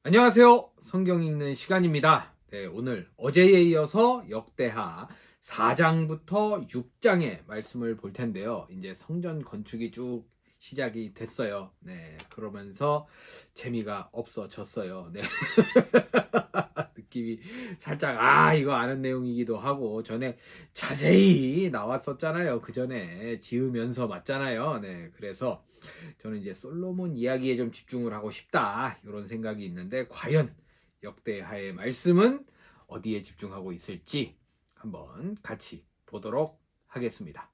안녕하세요. 성경 읽는 시간입니다. 네, 오늘 어제에 이어서 역대하 4장부터 6장의 말씀을 볼 텐데요. 이제 성전 건축이 쭉 시작이 됐어요. 네, 그러면서 재미가 없어졌어요. 네. 느낌이 살짝 이거 아는 내용이기도 하고 전에 자세히 나왔었잖아요. 그 전에 지으면서 맞잖아요. 네, 그래서 저는 이제 솔로몬 이야기에 좀 집중을 하고 싶다 이런 생각이 있는데 과연 역대하의 말씀은 어디에 집중하고 있을지 한번 같이 보도록 하겠습니다.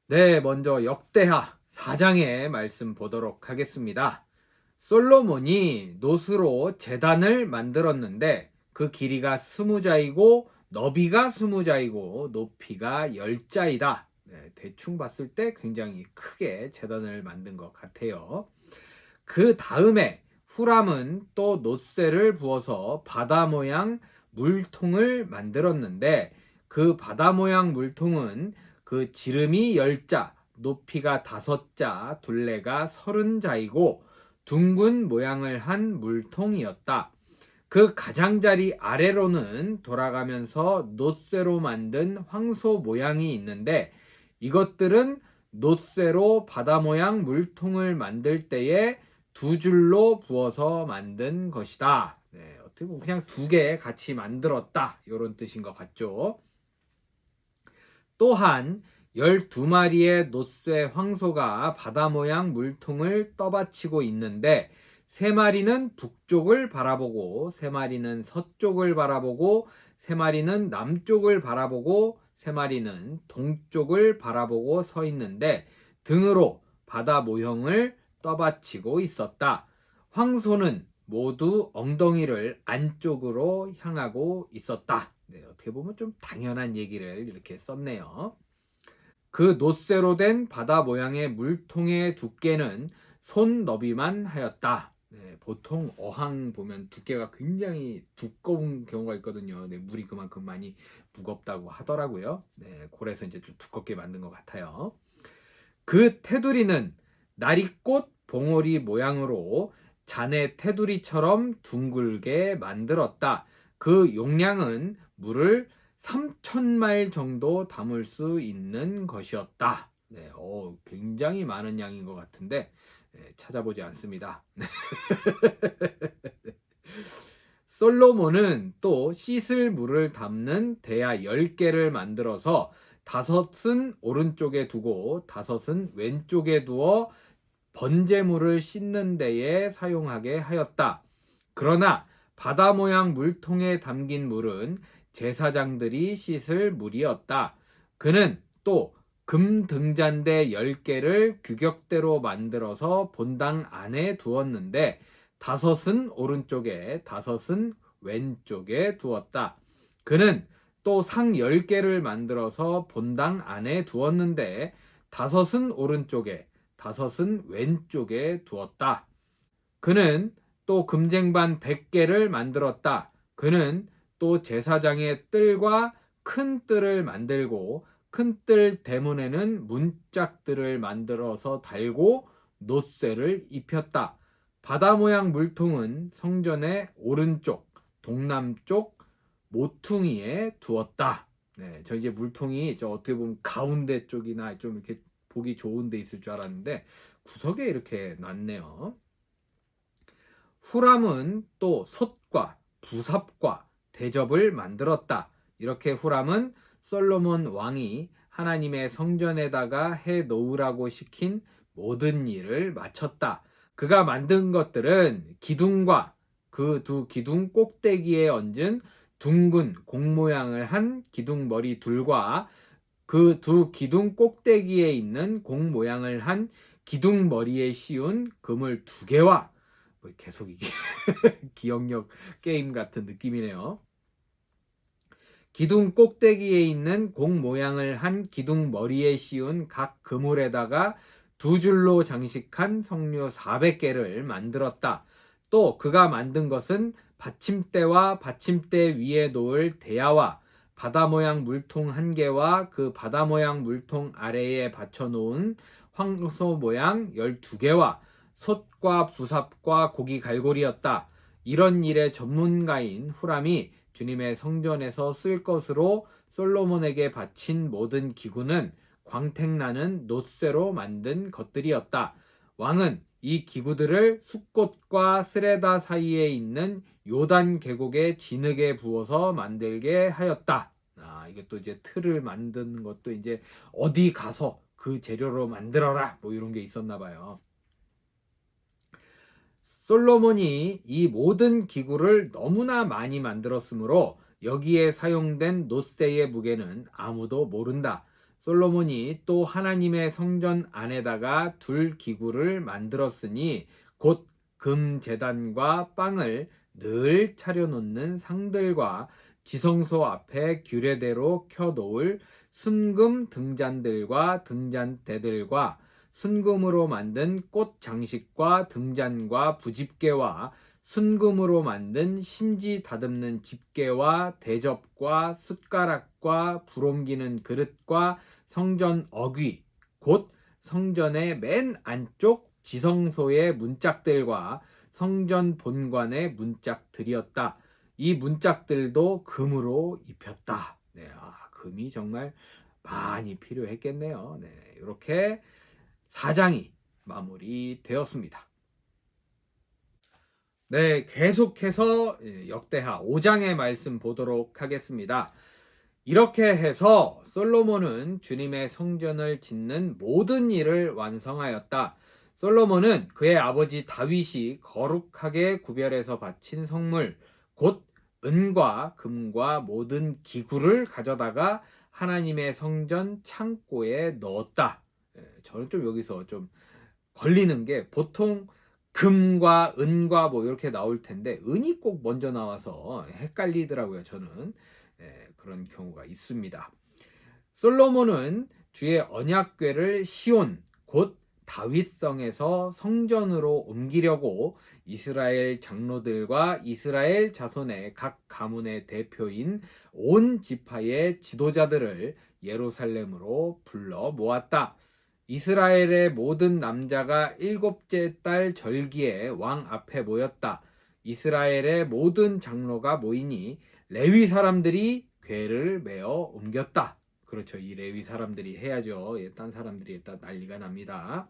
네, 먼저 역대하 4장의 말씀 보도록 하겠습니다. 솔로몬이 놋으로 제단을 만들었는데 그 길이가 20자이고 너비가 20자이고 높이가 10자이다. 네, 대충 봤을 때 굉장히 크게 제단을 만든 것 같아요. 그 다음에 후람은 또 놋쇠를 부어서 바다 모양 물통을 만들었는데 그 바다 모양 물통은 그 지름이 10자, 높이가 5자, 둘레가 30자이고 둥근 모양을 한 물통이었다. 그 가장자리 아래로는 돌아가면서 놋쇠로 만든 황소 모양이 있는데 이것들은 놋쇠로 바다 모양 물통을 만들 때에 두 줄로 부어서 만든 것이다. 네, 어떻게 보면 그냥 두 개 같이 만들었다. 이런 뜻인 것 같죠. 또한 12마리의 놋쇠 황소가 바다 모양 물통을 떠받치고 있는데 3마리는 북쪽을 바라보고 3마리는 서쪽을 바라보고 3마리는 남쪽을 바라보고 3마리는 동쪽을 바라보고 서 있는데 등으로 바다 모형을 떠받치고 있었다. 황소는 모두 엉덩이를 안쪽으로 향하고 있었다. 네, 어떻게 보면 좀 당연한 얘기를 이렇게 썼네요. 그 놋쇠로 된 바다 모양의 물통의 두께는 손 너비만 하였다. 네, 보통 어항 보면 두께가 굉장히 두꺼운 경우가 있거든요. 네, 물이 그만큼 많이 무겁다고 하더라고요. 네, 그래서 이제 좀 두껍게 만든 것 같아요. 그 테두리는 나리꽃 봉오리 모양으로 잔의 테두리처럼 둥글게 만들었다. 그 용량은 물을 3,000마일 정도 담을 수 있는 것이었다. 네, 굉장히 많은 양인 것 같은데 찾아보지 않습니다. 솔로몬은 또 씻을 물을 담는 대야 10개를 만들어서 5은 오른쪽에 두고 5은 왼쪽에 두어 번제물을 씻는 데에 사용하게 하였다. 그러나 바다 모양 물통에 담긴 물은 제사장들이 씻을 물이었다. 그는 또 금 등잔대 10개를 규격대로 만들어서 본당 안에 두었는데 5은 오른쪽에 5은 왼쪽에 두었다. 그는 또 상 10개를 만들어서 본당 안에 두었는데 5은 오른쪽에 5은 왼쪽에 두었다. 그는 또 금쟁반 100개를 만들었다. 그는 또 제사장의 뜰과 큰 뜰을 만들고 큰 뜰 대문에는 문짝들을 만들어서 달고 놋쇠를 입혔다. 바다 모양 물통은 성전의 오른쪽, 동남쪽 모퉁이에 두었다. 네, 저 이제 물통이 저 어떻게 보면 가운데 쪽이나 좀 이렇게 보기 좋은 데 있을 줄 알았는데 구석에 이렇게 놨네요. 후람은 또 솥과 부삽과 대접을 만들었다. 이렇게 후람은 솔로몬 왕이 하나님의 성전에다가 해 놓으라고 시킨 모든 일을 마쳤다. 그가 만든 것들은 기둥과 그 두 기둥 꼭대기에 얹은 둥근 공 모양을 한 기둥 머리 둘과 그 두 기둥 꼭대기에 있는 공 모양을 한 기둥 머리에 씌운 그물 2개와 계속 이게 기억력 게임 같은 느낌이네요. 기둥 꼭대기에 있는 공 모양을 한 기둥 머리에 씌운 각 그물에다가 2줄로 장식한 석류 400개를 만들었다. 또 그가 만든 것은 받침대와 받침대 위에 놓을 대야와 바다 모양 물통 1개와 그 바다 모양 물통 아래에 받쳐놓은 황소 모양 12개와 솥과 부삽과 고기 갈고리였다. 이런 일의 전문가인 후람이 주님의 성전에서 쓸 것으로 솔로몬에게 바친 모든 기구는 광택나는 놋쇠로 만든 것들이었다. 왕은 이 기구들을 숫꽃과 스레다 사이에 있는 요단 계곡에 진흙에 부어서 만들게 하였다. 이것도 이제 틀을 만드는 것도 이제 어디 가서 그 재료로 만들어라 뭐 이런 게 있었나 봐요. 솔로몬이 이 모든 기구를 너무나 많이 만들었으므로 여기에 사용된 놋쇠의 무게는 아무도 모른다. 솔로몬이 또 하나님의 성전 안에다가 둘 기구를 만들었으니 곧 금제단과 빵을 늘 차려놓는 상들과 지성소 앞에 규례대로 켜놓을 순금 등잔들과 등잔대들과 순금으로 만든 꽃 장식과 등잔과 부집게와 순금으로 만든 심지 다듬는 집게와 대접과 숟가락과 불 옮기는 그릇과 성전 어귀 곧 성전의 맨 안쪽 지성소의 문짝들과 성전 본관의 문짝들이었다. 이 문짝들도 금으로 입혔다. 네, 금이 정말 많이 필요했겠네요. 네, 이렇게 4장이 마무리되었습니다. 네, 계속해서 역대하 5장의 말씀 보도록 하겠습니다. 이렇게 해서 솔로몬은 주님의 성전을 짓는 모든 일을 완성하였다. 솔로몬은 그의 아버지 다윗이 거룩하게 구별해서 바친 성물, 곧 은과 금과 모든 기구를 가져다가 하나님의 성전 창고에 넣었다. 저는 좀 여기서 좀 걸리는 게 보통 금과 은과 뭐 이렇게 나올 텐데 은이 꼭 먼저 나와서 헷갈리더라고요. 저는 그런 경우가 있습니다. 솔로몬은 주의 언약궤를 시온 곧 다윗성에서 성전으로 옮기려고 이스라엘 장로들과 이스라엘 자손의 각 가문의 대표인 온 지파의 지도자들을 예루살렘으로 불러 모았다. 이스라엘의 모든 남자가 7째 달 절기에 왕 앞에 모였다. 이스라엘의 모든 장로가 모이니 레위 사람들이 궤를 메어 옮겼다. 그렇죠. 이 레위 사람들이 해야죠. 딴 사람들이 했다 난리가 납니다.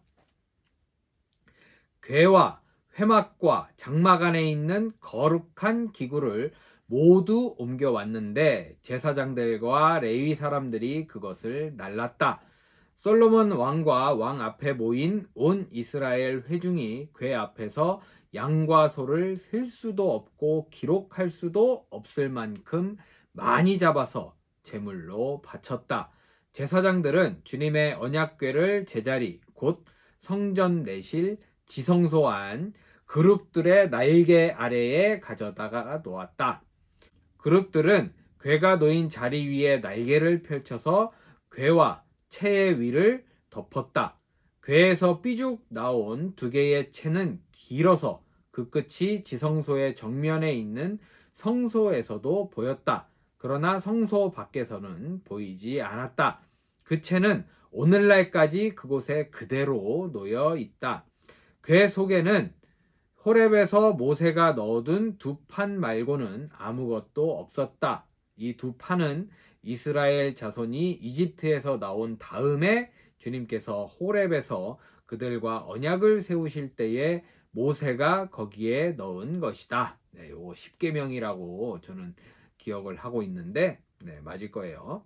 궤와 회막과 장막 안에 있는 거룩한 기구를 모두 옮겨왔는데 제사장들과 레위 사람들이 그것을 날랐다. 솔로몬 왕과 왕 앞에 모인 온 이스라엘 회중이 궤 앞에서 양과 소를 셀 수도 없고 기록할 수도 없을 만큼 많이 잡아서 제물로 바쳤다. 제사장들은 주님의 언약궤를 제자리 곧 성전 내실 지성소 안 그룹들의 날개 아래에 가져다가 놓았다. 그룹들은 궤가 놓인 자리 위에 날개를 펼쳐서 궤와 채의 위를 덮었다. 궤에서 삐죽 나온 2개의 채는 길어서 그 끝이 지성소의 정면에 있는 성소에서도 보였다. 그러나 성소 밖에서는 보이지 않았다. 그 채는 오늘날까지 그곳에 그대로 놓여 있다. 궤 속에는 호렙에서 모세가 넣어둔 2판 말고는 아무것도 없었다. 이 2판은 이스라엘 자손이 이집트에서 나온 다음에 주님께서 호렙에서 그들과 언약을 세우실 때에 모세가 거기에 넣은 것이다. 네, 요거 10계명이라고 저는 기억을 하고 있는데 맞을 거예요.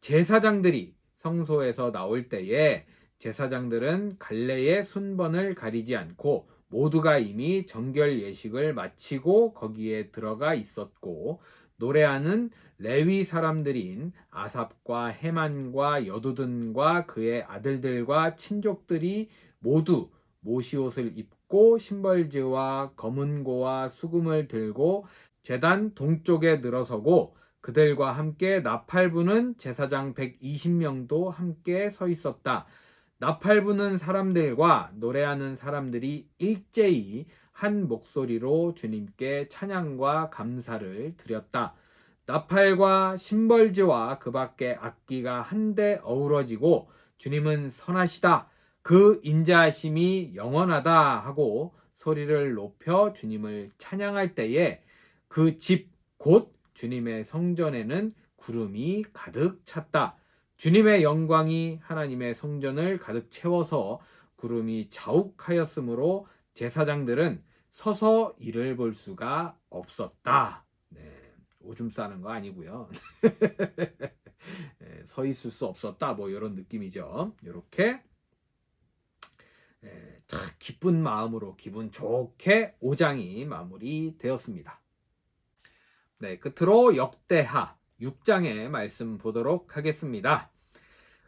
제사장들이 성소에서 나올 때에 제사장들은 갈래의 순번을 가리지 않고 모두가 이미 정결 예식을 마치고 거기에 들어가 있었고 노래하는 레위 사람들인 아삽과 헤만과 여두둔과 그의 아들들과 친족들이 모두 모시옷을 입고 심벌지와 검은고와 수금을 들고 제단 동쪽에 늘어서고 그들과 함께 나팔 부는 제사장 120명도 함께 서 있었다. 나팔 부는 사람들과 노래하는 사람들이 일제히 한 목소리로 주님께 찬양과 감사를 드렸다. 나팔과 심벌지와 그 밖에 악기가 한데 어우러지고 주님은 선하시다. 그 인자하심이 영원하다 하고 소리를 높여 주님을 찬양할 때에 그 집 곧 주님의 성전에는 구름이 가득 찼다. 주님의 영광이 하나님의 성전을 가득 채워서 구름이 자욱하였으므로 제사장들은 서서 이를 볼 수가 없었다. 네, 오줌 싸는 거 아니고요. 서 있을 수 없었다. 뭐 이런 느낌이죠. 이렇게 참 기쁜 마음으로 기분 좋게 5장이 마무리되었습니다. 네, 끝으로 역대하 6장의 말씀 보도록 하겠습니다.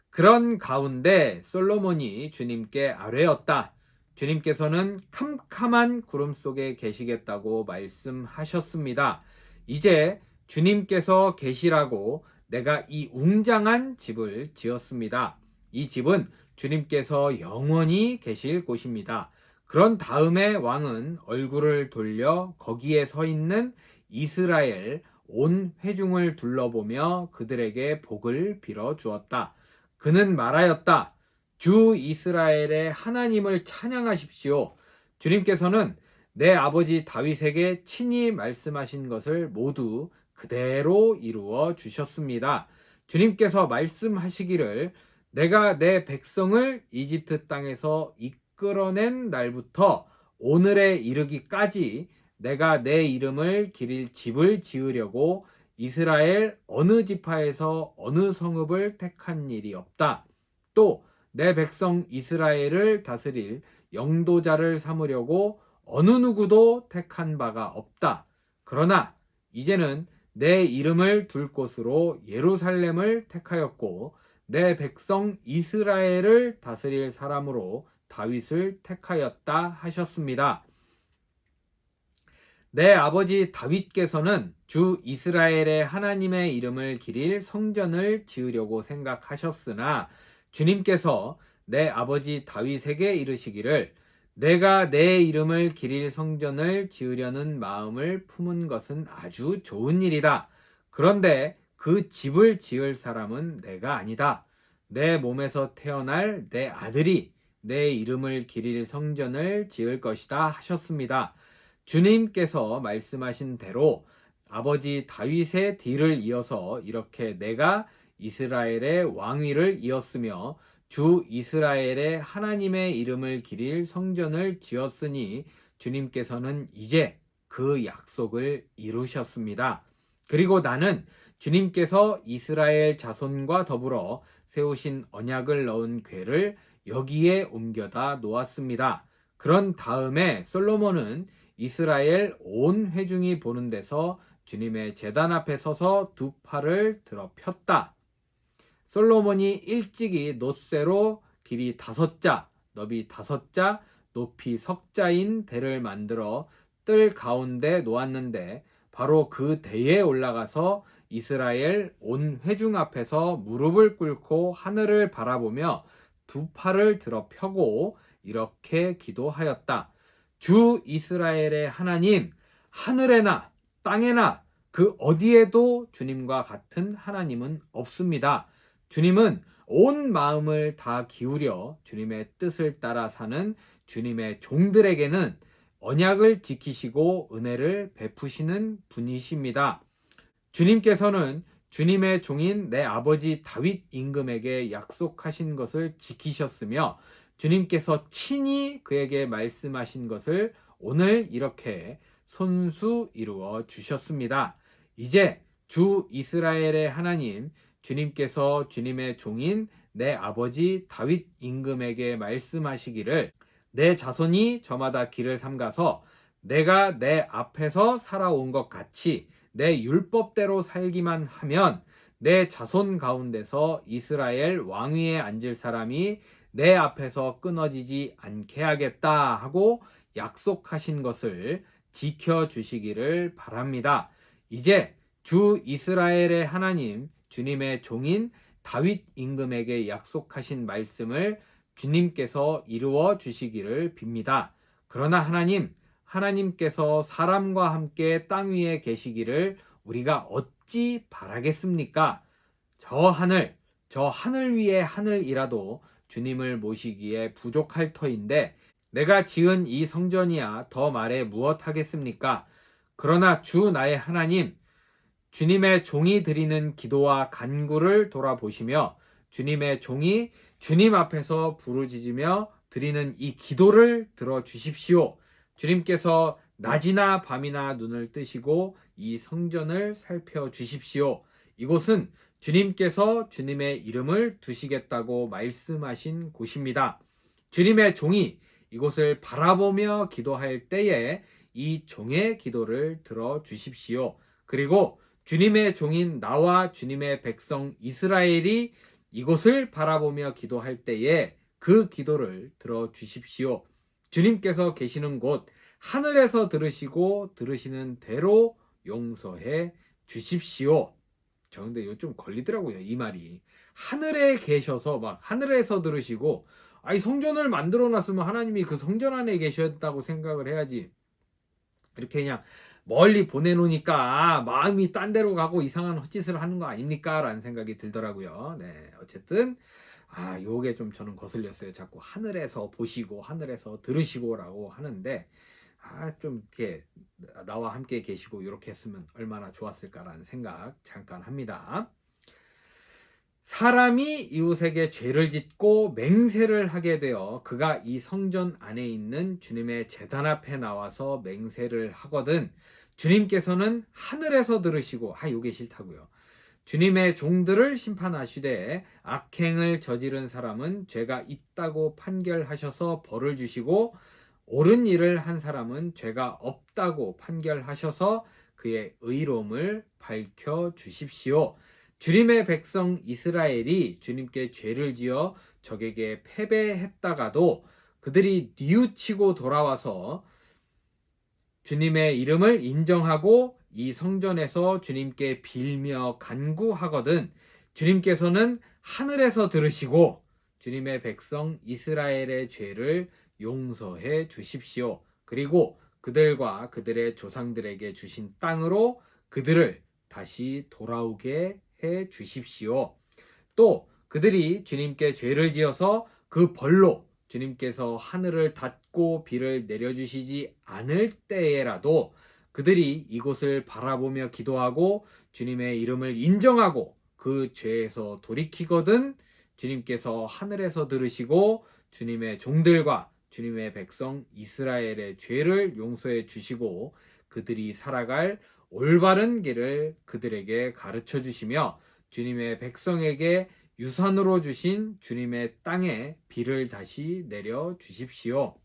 그런 가운데 솔로몬이 주님께 아뢰었다. 주님께서는 캄캄한 구름 속에 계시겠다고 말씀하셨습니다. 이제 주님께서 계시라고 내가 이 웅장한 집을 지었습니다. 이 집은 주님께서 영원히 계실 곳입니다. 그런 다음에 왕은 얼굴을 돌려 거기에 서 있는 이스라엘 온 회중을 둘러보며 그들에게 복을 빌어 주었다. 그는 말하였다. 주 이스라엘의 하나님을 찬양하십시오. 주님께서는 내 아버지 다윗에게 친히 말씀하신 것을 모두 그대로 이루어 주셨습니다. 주님께서 말씀하시기를 내가 내 백성을 이집트 땅에서 이끌어낸 날부터 오늘에 이르기까지 내가 내 이름을 기릴 집을 지으려고 이스라엘 어느 지파에서 어느 성읍을 택한 일이 없다. 또 내 백성 이스라엘을 다스릴 영도자를 삼으려고 어느 누구도 택한 바가 없다. 그러나 이제는 내 이름을 둘 곳으로 예루살렘을 택하였고 내 백성 이스라엘을 다스릴 사람으로 다윗을 택하였다 하셨습니다. 내 아버지 다윗께서는 주 이스라엘의 하나님의 이름을 기릴 성전을 지으려고 생각하셨으나 주님께서 내 아버지 다윗에게 이르시기를 내가 내 이름을 기릴 성전을 지으려는 마음을 품은 것은 아주 좋은 일이다. 그런데 그 집을 지을 사람은 내가 아니다. 내 몸에서 태어날 내 아들이 내 이름을 기릴 성전을 지을 것이다 하셨습니다. 주님께서 말씀하신 대로 아버지 다윗의 뒤를 이어서 이렇게 내가 이스라엘의 왕위를 이었으며 주 이스라엘의 하나님의 이름을 기릴 성전을 지었으니 주님께서는 이제 그 약속을 이루셨습니다. 그리고 나는 주님께서 이스라엘 자손과 더불어 세우신 언약을 넣은 궤를 여기에 옮겨다 놓았습니다. 그런 다음에 솔로몬은 이스라엘 온 회중이 보는 데서 주님의 제단 앞에 서서 두 팔을 들어 폈다. 솔로몬이 일찍이 놋쇠로 길이 5자, 너비 5자, 높이 석자인 대를 만들어 뜰 가운데 놓았는데 바로 그 대에 올라가서 이스라엘 온 회중 앞에서 무릎을 꿇고 하늘을 바라보며 두 팔을 들어 펴고 이렇게 기도하였다. 주 이스라엘의 하나님, 하늘에나 땅에나 그 어디에도 주님과 같은 하나님은 없습니다. 주님은 온 마음을 다 기울여 주님의 뜻을 따라 사는 주님의 종들에게는 언약을 지키시고 은혜를 베푸시는 분이십니다. 주님께서는 주님의 종인 내 아버지 다윗 임금에게 약속하신 것을 지키셨으며 주님께서 친히 그에게 말씀하신 것을 오늘 이렇게 손수 이루어 주셨습니다. 이제 주 이스라엘의 하나님 주님께서 주님의 종인 내 아버지 다윗 임금에게 말씀하시기를 내 자손이 저마다 길을 삼가서 내가 내 앞에서 살아온 것 같이 내 율법대로 살기만 하면 내 자손 가운데서 이스라엘 왕위에 앉을 사람이 내 앞에서 끊어지지 않게 하겠다 하고 약속하신 것을 지켜주시기를 바랍니다. 이제 주 이스라엘의 하나님 주님의 종인 다윗 임금에게 약속하신 말씀을 주님께서 이루어 주시기를 빕니다. 그러나 하나님께서 사람과 함께 땅 위에 계시기를 우리가 어찌 바라겠습니까? 저 하늘 위의 하늘이라도 주님을 모시기에 부족할 터인데 내가 지은 이 성전이야 더 말해 무엇하겠습니까? 그러나 주 나의 하나님, 주님의 종이 드리는 기도와 간구를 돌아보시며 주님의 종이 주님 앞에서 부르짖으며 드리는 이 기도를 들어주십시오. 주님께서 낮이나 밤이나 눈을 뜨시고 이 성전을 살펴주십시오. 이곳은 주님께서 주님의 이름을 두시겠다고 말씀하신 곳입니다. 주님의 종이 이곳을 바라보며 기도할 때에 이 종의 기도를 들어주십시오. 그리고 주님의 종인 나와 주님의 백성 이스라엘이 이곳을 바라보며 기도할 때에 그 기도를 들어주십시오. 주님께서 계시는 곳 하늘에서 들으시고 들으시는 대로 용서해 주십시오. 저 근데 이거 좀 걸리더라고요, 이 말이. 하늘에 계셔서 막 하늘에서 들으시고, 아니 성전을 만들어 놨으면 하나님이 그 성전 안에 계셨다고 생각을 해야지. 이렇게 그냥 멀리 보내놓으니까 마음이 딴 데로 가고 이상한 헛짓을 하는 거 아닙니까? 라는 생각이 들더라고요. 네, 어쨌든 요게 좀 저는 거슬렸어요. 자꾸 하늘에서 보시고 하늘에서 들으시고라고 하는데 좀 이렇게 나와 함께 계시고 이렇게 했으면 얼마나 좋았을까라는 생각 잠깐 합니다. 사람이 이웃에게 죄를 짓고 맹세를 하게 되어 그가 이 성전 안에 있는 주님의 제단 앞에 나와서 맹세를 하거든 주님께서는 하늘에서 들으시고 요게 싫다고요. 주님의 종들을 심판하시되 악행을 저지른 사람은 죄가 있다고 판결하셔서 벌을 주시고 옳은 일을 한 사람은 죄가 없다고 판결하셔서 그의 의로움을 밝혀 주십시오. 주님의 백성 이스라엘이 주님께 죄를 지어 적에게 패배했다가도 그들이 뉘우치고 돌아와서 주님의 이름을 인정하고 이 성전에서 주님께 빌며 간구하거든 주님께서는 하늘에서 들으시고 주님의 백성 이스라엘의 죄를 용서해 주십시오. 그리고 그들과 그들의 조상들에게 주신 땅으로 그들을 다시 돌아오게 해 주십시오. 또 그들이 주님께 죄를 지어서 그 벌로 주님께서 하늘을 닫고 비를 내려주시지 않을 때에라도 그들이 이곳을 바라보며 기도하고 주님의 이름을 인정하고 그 죄에서 돌이키거든 주님께서 하늘에서 들으시고 주님의 종들과 주님의 백성 이스라엘의 죄를 용서해 주시고 그들이 살아갈 올바른 길을 그들에게 가르쳐 주시며 주님의 백성에게 유산으로 주신 주님의 땅에 비를 다시 내려 주십시오.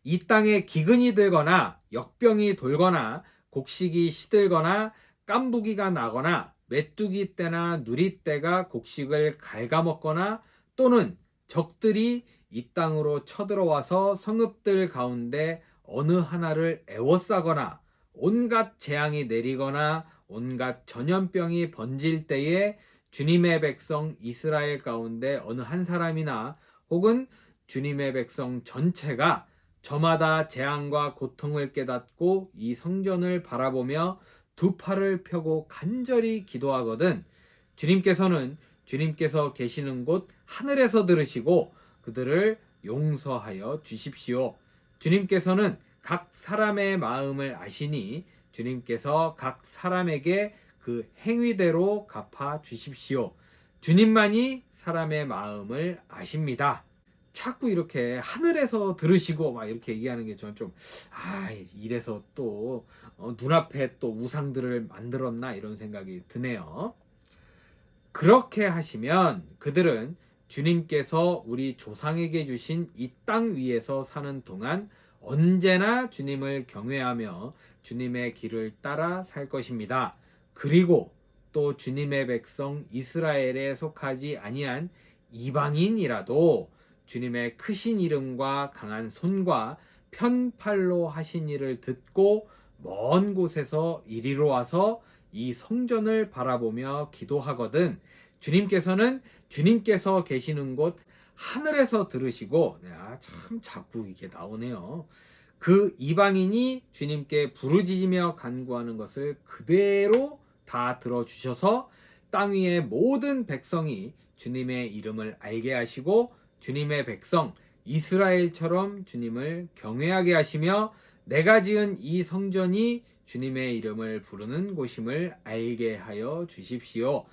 이 땅에 기근이 들거나 역병이 돌거나 곡식이 시들거나 깐부기가 나거나 메뚜기 떼나 누리 떼가 곡식을 갉아먹거나 또는 적들이 이 땅으로 쳐들어와서 성읍들 가운데 어느 하나를 애워싸거나 온갖 재앙이 내리거나 온갖 전염병이 번질 때에 주님의 백성 이스라엘 가운데 어느 한 사람이나 혹은 주님의 백성 전체가 저마다 재앙과 고통을 깨닫고 이 성전을 바라보며 두 팔을 펴고 간절히 기도하거든 주님께서는 주님께서 계시는 곳 하늘에서 들으시고 그들을 용서하여 주십시오. 주님께서는 각 사람의 마음을 아시니 주님께서 각 사람에게 그 행위대로 갚아 주십시오. 주님만이 사람의 마음을 아십니다. 자꾸 이렇게 하늘에서 들으시고 막 이렇게 얘기하는 게 저는 좀 이래서 또 눈앞에 또 우상들을 만들었나 이런 생각이 드네요. 그렇게 하시면 그들은 주님께서 우리 조상에게 주신 이 땅 위에서 사는 동안 언제나 주님을 경외하며 주님의 길을 따라 살 것입니다. 그리고 또 주님의 백성 이스라엘에 속하지 아니한 이방인이라도 주님의 크신 이름과 강한 손과 편팔로 하신 일을 듣고 먼 곳에서 이리로 와서 이 성전을 바라보며 기도하거든 주님께서는 주님께서 계시는 곳 하늘에서 들으시고 참 자꾸 이게 나오네요. 그 이방인이 주님께 부르짖으며 간구하는 것을 그대로 다 들어주셔서 땅 위의 모든 백성이 주님의 이름을 알게 하시고 주님의 백성 이스라엘처럼 주님을 경외하게 하시며 내가 지은 이 성전이 주님의 이름을 부르는 곳임을 알게 하여 주십시오.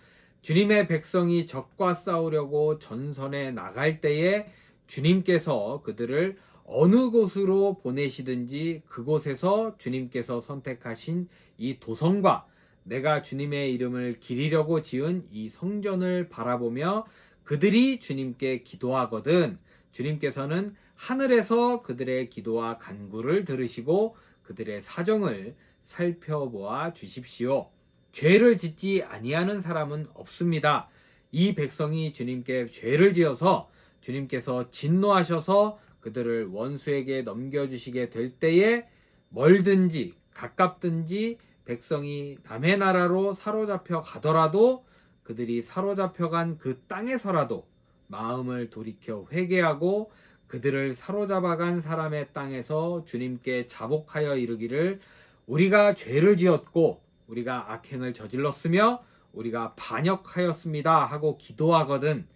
주님의 백성이 적과 싸우려고 전선에 나갈 때에 주님께서 그들을 어느 곳으로 보내시든지 그곳에서 주님께서 선택하신 이 도성과 내가 주님의 이름을 기리려고 지은 이 성전을 바라보며 그들이 주님께 기도하거든 주님께서는 하늘에서 그들의 기도와 간구를 들으시고 그들의 사정을 살펴보아 주십시오. 죄를 짓지 아니하는 사람은 없습니다. 이 백성이 주님께 죄를 지어서 주님께서 진노하셔서 그들을 원수에게 넘겨주시게 될 때에 멀든지 가깝든지 백성이 남의 나라로 사로잡혀 가더라도 그들이 사로잡혀간 그 땅에서라도 마음을 돌이켜 회개하고 그들을 사로잡아간 사람의 땅에서 주님께 자복하여 이르기를 우리가 죄를 지었고 우리가 악행을 저질렀으며 우리가 반역하였습니다 하고 기도하거든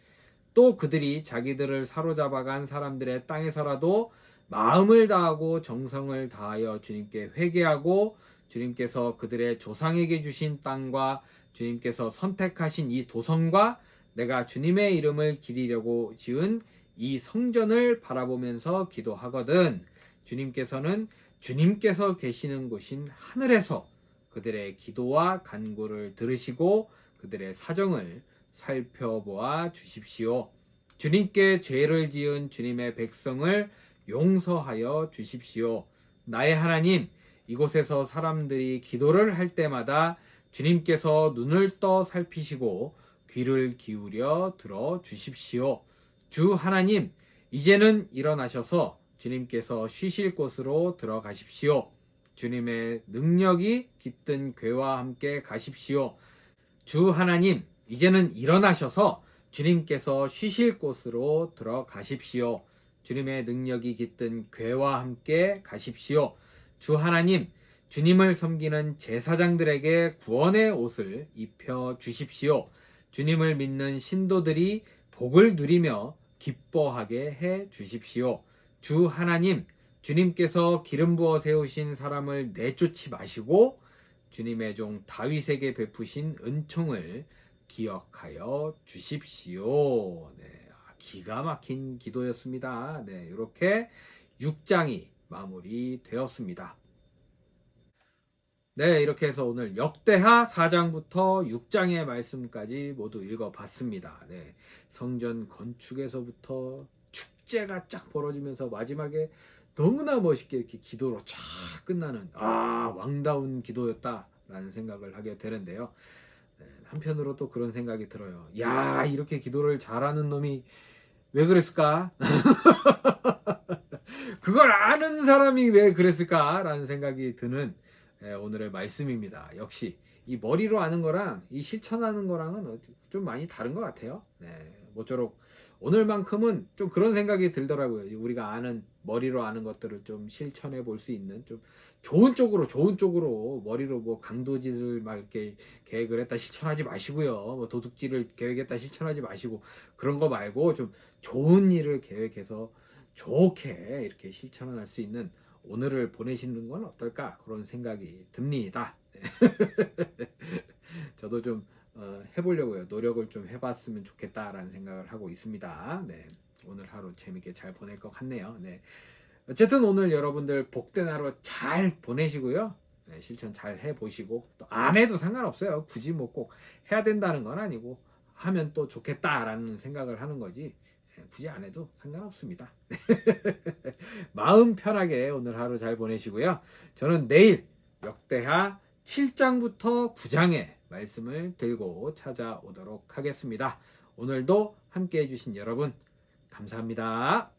또 그들이 자기들을 사로잡아간 사람들의 땅에서라도 마음을 다하고 정성을 다하여 주님께 회개하고 주님께서 그들의 조상에게 주신 땅과 주님께서 선택하신 이 도성과 내가 주님의 이름을 기리려고 지은 이 성전을 바라보면서 기도하거든 주님께서는 주님께서 계시는 곳인 하늘에서 그들의 기도와 간구를 들으시고 그들의 사정을 살펴보아 주십시오. 주님께 죄를 지은 주님의 백성을 용서하여 주십시오. 나의 하나님, 이곳에서 사람들이 기도를 할 때마다 주님께서 눈을 떠 살피시고 귀를 기울여 들어 주십시오. 주 하나님, 이제는 일어나셔서 주님께서 쉬실 곳으로 들어가십시오. 주님의 능력이 깃든 궤와 함께 가십시오. 주 하나님, 이제는 일어나셔서 주님께서 쉬실 곳으로 들어가십시오. 주님의 능력이 깃든 궤와 함께 가십시오. 주 하나님, 주님을 섬기는 제사장들에게 구원의 옷을 입혀 주십시오. 주님을 믿는 신도들이 복을 누리며 기뻐하게 해 주십시오. 주 하나님, 주님께서 기름 부어 세우신 사람을 내쫓지 마시고 주님의 종 다윗에게 베푸신 은총을 기억하여 주십시오. 네, 기가 막힌 기도였습니다. 네, 이렇게 6장이 마무리되었습니다. 네, 이렇게 해서 오늘 역대하 4장부터 6장의 말씀까지 모두 읽어봤습니다. 네, 성전 건축에서부터 축제가 쫙 벌어지면서 마지막에 너무나 멋있게 이렇게 기도로 쫙 끝나는 왕다운 기도였다라는 생각을 하게 되는데요. 네, 한편으로 또 그런 생각이 들어요. 야, 이렇게 기도를 잘하는 놈이 왜 그랬을까? 그걸 아는 사람이 왜 그랬을까라는 생각이 드는 오늘의 말씀입니다. 역시 이 머리로 아는 거랑 이 실천하는 거랑은 좀 많이 다른 것 같아요. 네, 모쪼록 오늘만큼은 좀 그런 생각이 들더라고요. 우리가 아는 머리로 아는 것들을 좀 실천해 볼 수 있는 좀 좋은 쪽으로 머리로 뭐 강도짓을 막 이렇게 계획을 했다 실천하지 마시고요. 뭐 도둑질을 계획했다 실천하지 마시고 그런 거 말고 좀 좋은 일을 계획해서 좋게 이렇게 실천할 수 있는 오늘을 보내시는 건 어떨까 그런 생각이 듭니다. 저도 좀 해보려고요. 노력을 좀 해봤으면 좋겠다라는 생각을 하고 있습니다. 네, 오늘 하루 재밌게 잘 보낼 것 같네요. 네, 어쨌든 오늘 여러분들 복된 하루 잘 보내시고요. 네, 실천 잘 해보시고 또 안 해도 상관없어요. 굳이 뭐 꼭 해야 된다는 건 아니고 하면 또 좋겠다라는 생각을 하는 거지. 굳이 안 해도 상관없습니다. 마음 편하게 오늘 하루 잘 보내시고요. 저는 내일 역대하 7장부터 9장의 말씀을 들고 찾아오도록 하겠습니다. 오늘도 함께 해주신 여러분 감사합니다.